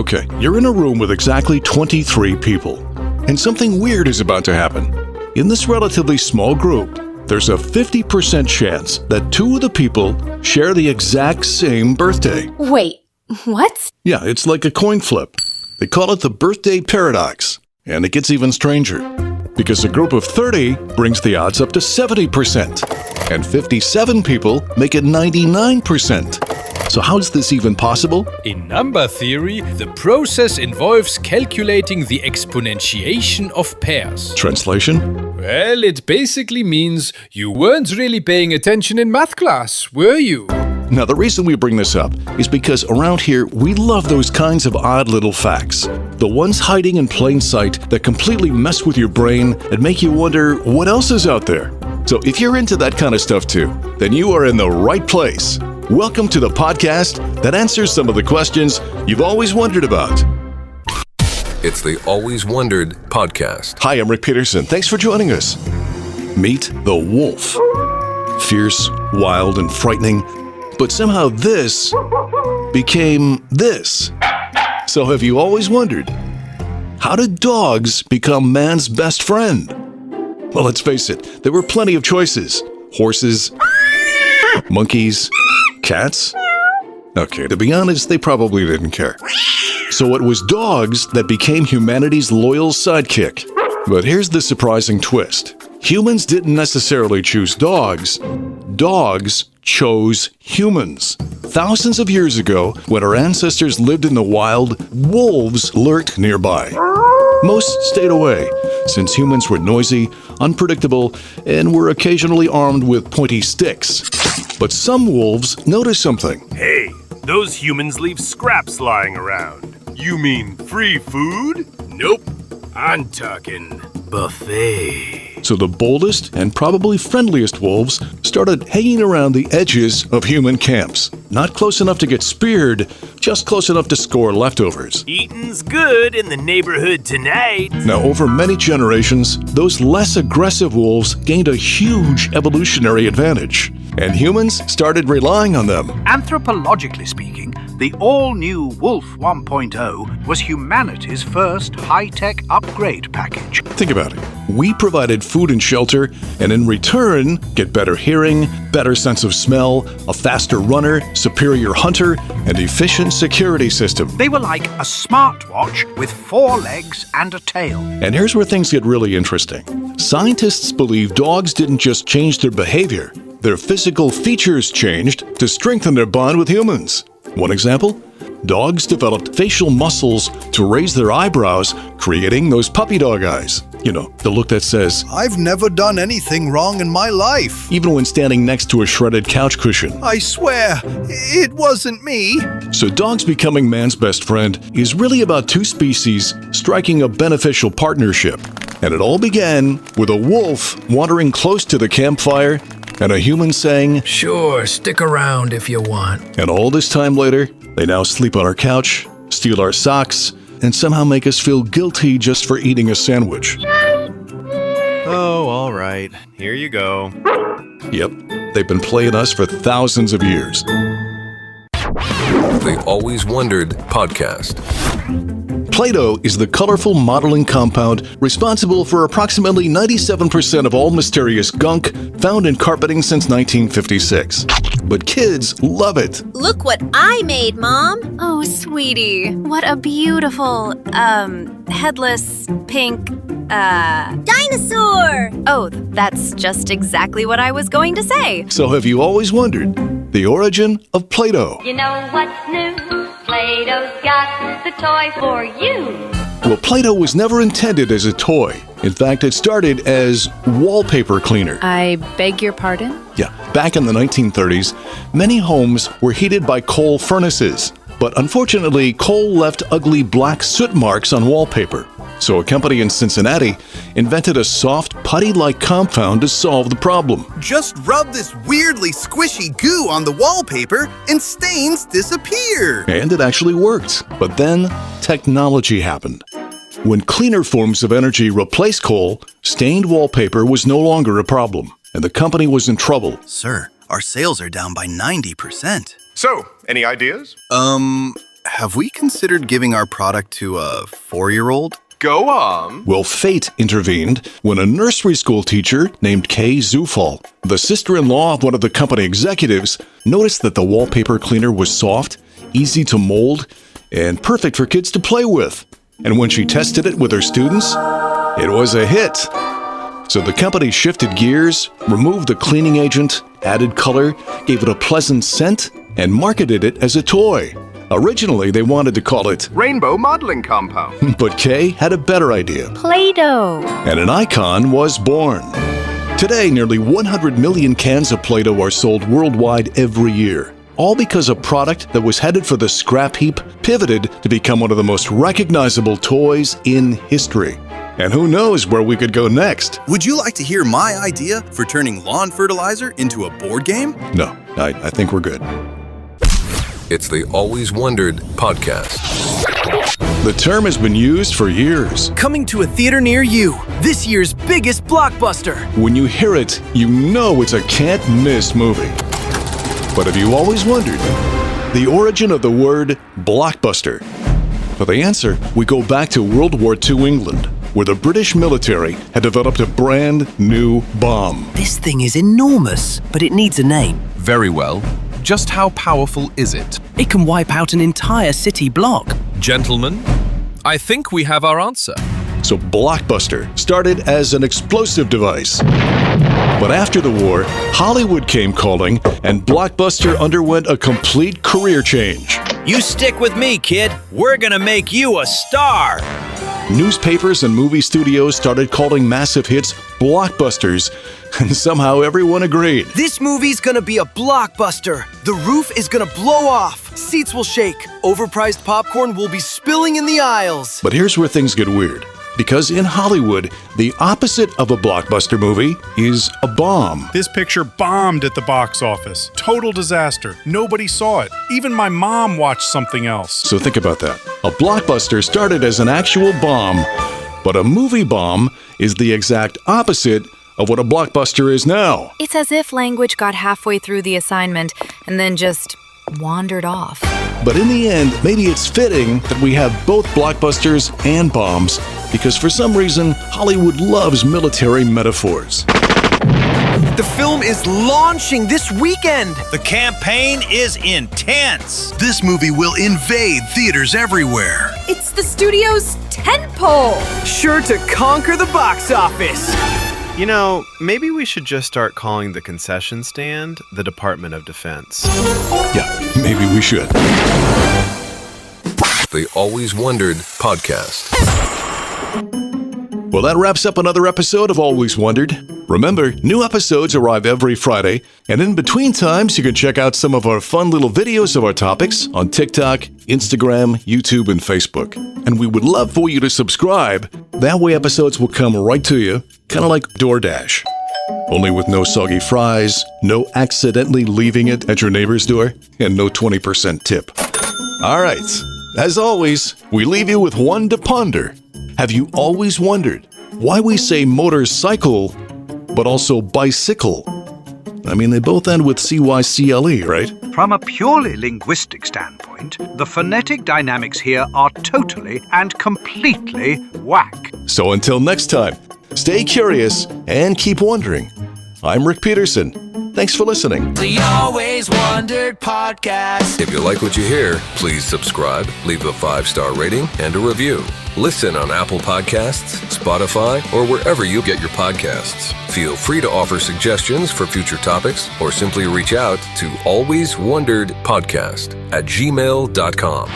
Okay, you're in a room with exactly 23 people, and something weird is about to happen. In this relatively small group, there's a 50% chance that two of the people share the exact same birthday. Wait, what? Yeah, it's like a coin flip. They call it the birthday paradox. And it gets even stranger, because a group of 30 brings the odds up to 70%, and 57 people make it 99%. So how is this even possible? In number theory, the process involves calculating the exponentiation of pairs. Translation? Well, it basically means you weren't really paying attention in math class, were you? Now, the reason we bring this up is because around here, we love those kinds of odd little facts. The ones hiding in plain sight that completely mess with your brain and make you wonder what else is out there. So if you're into that kind of stuff too, then you are in the right place. Welcome to the podcast that answers some of the questions you've always wondered about. It's the Always Wondered podcast. Hi, I'm Rick Peterson. Thanks for joining us. Meet the wolf. Fierce, wild, and frightening. But somehow this became this. So have you always wondered, how did dogs become man's best friend? Well, let's face it, there were plenty of choices. Horses, monkeys, cats. Okay, to be honest, they probably didn't care. So it was dogs that became humanity's loyal sidekick. But here's the surprising twist. Humans didn't necessarily choose dogs. Dogs chose humans. Thousands of years ago, when our ancestors lived in the wild, wolves lurked nearby. Most stayed away, since humans were noisy, unpredictable, and were occasionally armed with pointy sticks. But some wolves noticed something. Hey, those humans leave scraps lying around. You mean free food? Nope, I'm talking buffet. So the boldest and probably friendliest wolves started hanging around the edges of human camps. Not close enough to get speared, just close enough to score leftovers. Eating's good in the neighborhood tonight. Now, over many generations, those less aggressive wolves gained a huge evolutionary advantage, and humans started relying on them. Anthropologically speaking, the all-new Wolf 1.0 was humanity's first high-tech upgrade package. Think about it. We provided food and shelter, and in return, get better hearing, better sense of smell, a faster runner, superior hunter, and efficient security system. They were like a smartwatch with 4 legs and a tail. And here's where things get really interesting. Scientists believe dogs didn't just change their behavior. Their physical features changed to strengthen their bond with humans. One example? Dogs developed facial muscles to raise their eyebrows, creating those puppy dog eyes. You know, the look that says, I've never done anything wrong in my life. Even when standing next to a shredded couch cushion. I swear, it wasn't me. So dogs becoming man's best friend is really about two species striking a beneficial partnership. And it all began with a wolf wandering close to the campfire and a human saying, "Sure, stick around if you want." And all this time later, they now sleep on our couch, steal our socks, and somehow make us feel guilty just for eating a sandwich. Oh, all right. Here you go. Yep, they've been playing us for thousands of years. The Always Wondered podcast. Play-Doh is the colorful modeling compound responsible for approximately 97% of all mysterious gunk found in carpeting since 1956. But kids love it. Look what I made, Mom. Oh, sweetie, what a beautiful, headless, pink, Dinosaur! Oh, that's just exactly what I was going to say. So have you always wondered the origin of Play-Doh? You know what's new? Play-Doh's got the toy for you. Well, Play-Doh was never intended as a toy. In fact, it started as wallpaper cleaner. I beg your pardon? Yeah, back in the 1930s, many homes were heated by coal furnaces. But unfortunately, coal left ugly black soot marks on wallpaper. So a company in Cincinnati invented a soft, putty-like compound to solve the problem. Just rub this weirdly squishy goo on the wallpaper and stains disappear. And it actually worked. But then, technology happened. When cleaner forms of energy replaced coal, stained wallpaper was no longer a problem, and the company was in trouble. Sir, our sales are down by 90%. So, any ideas? have we considered giving our product to a 4-year-old? Go on. Well, fate intervened when a nursery school teacher named Kay Zufall, the sister-in-law of one of the company executives, noticed that the wallpaper cleaner was soft, easy to mold, and perfect for kids to play with. And when she tested it with her students, it was a hit. So the company shifted gears, removed the cleaning agent, added color, gave it a pleasant scent, and marketed it as a toy. Originally, they wanted to call it Rainbow Modeling Compound. But Kay had a better idea. Play-Doh. And an icon was born. Today, nearly 100 million cans of Play-Doh are sold worldwide every year. All because a product that was headed for the scrap heap pivoted to become one of the most recognizable toys in history. And who knows where we could go next? Would you like to hear my idea for turning lawn fertilizer into a board game? No, I think we're good. It's the Always Wondered podcast. The term has been used for years. Coming to a theater near you, this year's biggest blockbuster. When you hear it, you know it's a can't-miss movie. But have you always wondered the origin of the word blockbuster? For the answer, we go back to World War II England, where the British military had developed a brand new bomb. This thing is enormous, but it needs a name. Very well. Just how powerful is it? It can wipe out an entire city block. Gentlemen, I think we have our answer. So Blockbuster started as an explosive device. But after the war, Hollywood came calling, and Blockbuster underwent a complete career change. You stick with me, kid. We're gonna make you a star. Newspapers and movie studios started calling massive hits blockbusters, and somehow everyone agreed. This movie's gonna be a blockbuster. The roof is gonna blow off. Seats will shake. Overpriced popcorn will be spilling in the aisles. But here's where things get weird. Because in Hollywood, the opposite of a blockbuster movie is a bomb. This picture bombed at the box office. Total disaster. Nobody saw it. Even my mom watched something else. So think about that. A blockbuster started as an actual bomb, but a movie bomb is the exact opposite of what a blockbuster is now. It's as if language got halfway through the assignment and then just wandered off. But in the end, maybe it's fitting that we have both blockbusters and bombs, because for some reason, Hollywood loves military metaphors. The film is launching this weekend. The campaign is intense. This movie will invade theaters everywhere. It's the studio's tentpole. Sure to conquer the box office. You know, maybe we should just start calling the concession stand the Department of Defense. Yeah, maybe we should. The Always Wondered podcast. Well, that wraps up another episode of Always Wondered. Remember, new episodes arrive every Friday, and in between times, you can check out some of our fun little videos of our topics on TikTok, Instagram, YouTube, and Facebook. And we would love for you to subscribe. That way episodes will come right to you, kind of like DoorDash. Only with no soggy fries, no accidentally leaving it at your neighbor's door, and no 20% tip. All right. As always, we leave you with one to ponder. Have you always wondered why we say motorcycle, but also bicycle? I mean, they both end with CYCLE, right? From a purely linguistic standpoint, the phonetic dynamics here are totally and completely whack. So until next time, stay curious and keep wondering. I'm Rick Peterson. Thanks for listening. The Always Wondered podcast. If you like what you hear, please subscribe, leave a 5-star rating, and a review. Listen on Apple Podcasts, Spotify, or wherever you get your podcasts. Feel free to offer suggestions for future topics or simply reach out to alwayswonderedpodcast@gmail.com.